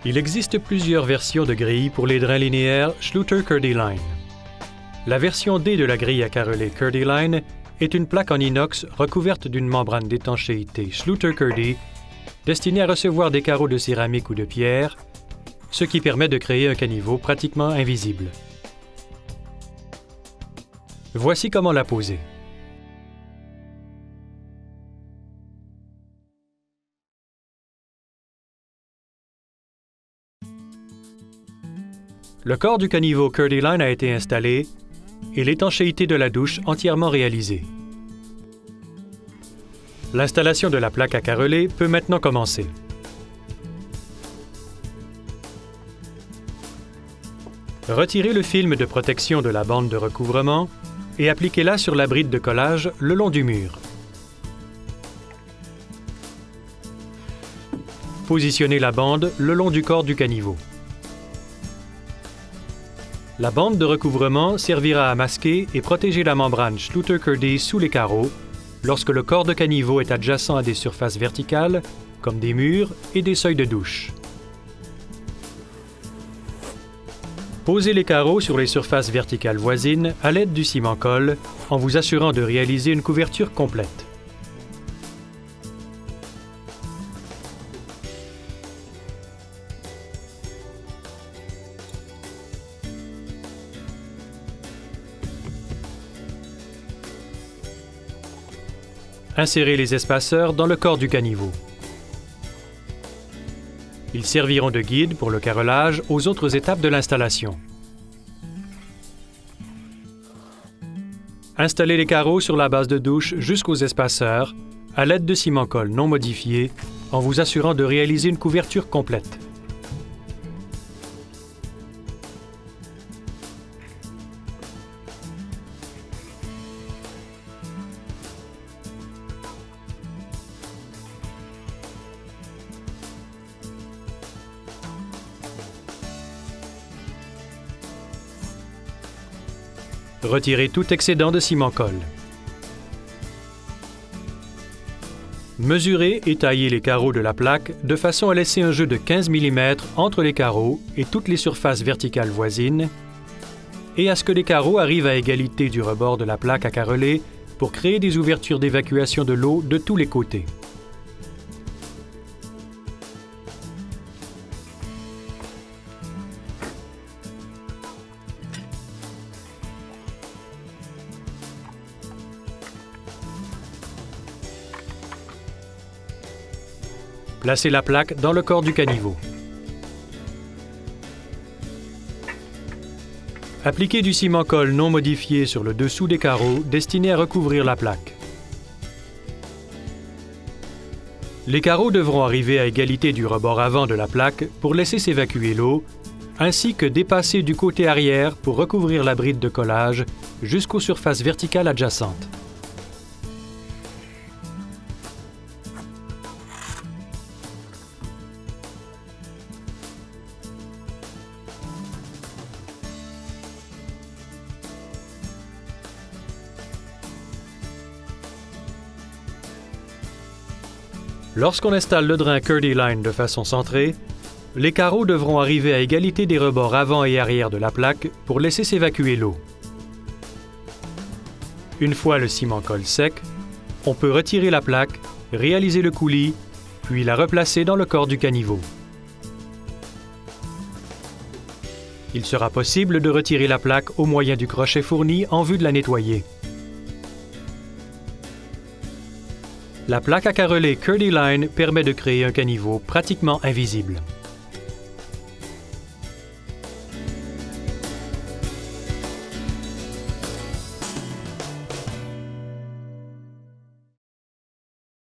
Il existe plusieurs versions de grilles pour les drains linéaires Schluter-Curdy-Line. La version D de la grille à carrelés Curdy-Line est une plaque en inox recouverte d'une membrane d'étanchéité Schluter-Curdy destinée à recevoir des carreaux de céramique ou de pierre, ce qui permet de créer un caniveau pratiquement invisible. Voici comment la poser. Le corps du caniveau Curdy-Line a été installé et l'étanchéité de la douche entièrement réalisée. L'installation de la plaque à carreler peut maintenant commencer. Retirez le film de protection de la bande de recouvrement et appliquez-la sur la bride de collage le long du mur. Positionnez la bande le long du corps du caniveau. La bande de recouvrement servira à masquer et protéger la membrane Schluter-Curdy sous les carreaux lorsque le corps de caniveau est adjacent à des surfaces verticales, comme des murs et des seuils de douche. Posez les carreaux sur les surfaces verticales voisines à l'aide du ciment-colle en vous assurant de réaliser une couverture complète. Insérez les espaceurs dans le corps du caniveau. Ils serviront de guide pour le carrelage aux autres étapes de l'installation. Installez les carreaux sur la base de douche jusqu'aux espaceurs à l'aide de ciment-colle non modifié en vous assurant de réaliser une couverture complète. Retirez tout excédent de ciment-colle. Mesurez et taillez les carreaux de la plaque de façon à laisser un jeu de 15 mm entre les carreaux et toutes les surfaces verticales voisines et à ce que les carreaux arrivent à égalité du rebord de la plaque à carreler pour créer des ouvertures d'évacuation de l'eau de tous les côtés. Placez la plaque dans le corps du caniveau. Appliquez du ciment-colle non modifié sur le dessous des carreaux destiné à recouvrir la plaque. Les carreaux devront arriver à égalité du rebord avant de la plaque pour laisser s'évacuer l'eau, ainsi que dépasser du côté arrière pour recouvrir la bride de collage jusqu'aux surfaces verticales adjacentes. Lorsqu'on installe le drain Curdy-Line de façon centrée, les carreaux devront arriver à égalité des rebords avant et arrière de la plaque pour laisser s'évacuer l'eau. Une fois le ciment-colle sec, on peut retirer la plaque, réaliser le coulis, puis la replacer dans le corps du caniveau. Il sera possible de retirer la plaque au moyen du crochet fourni en vue de la nettoyer. La plaque à carreler Curdy-Line permet de créer un caniveau pratiquement invisible.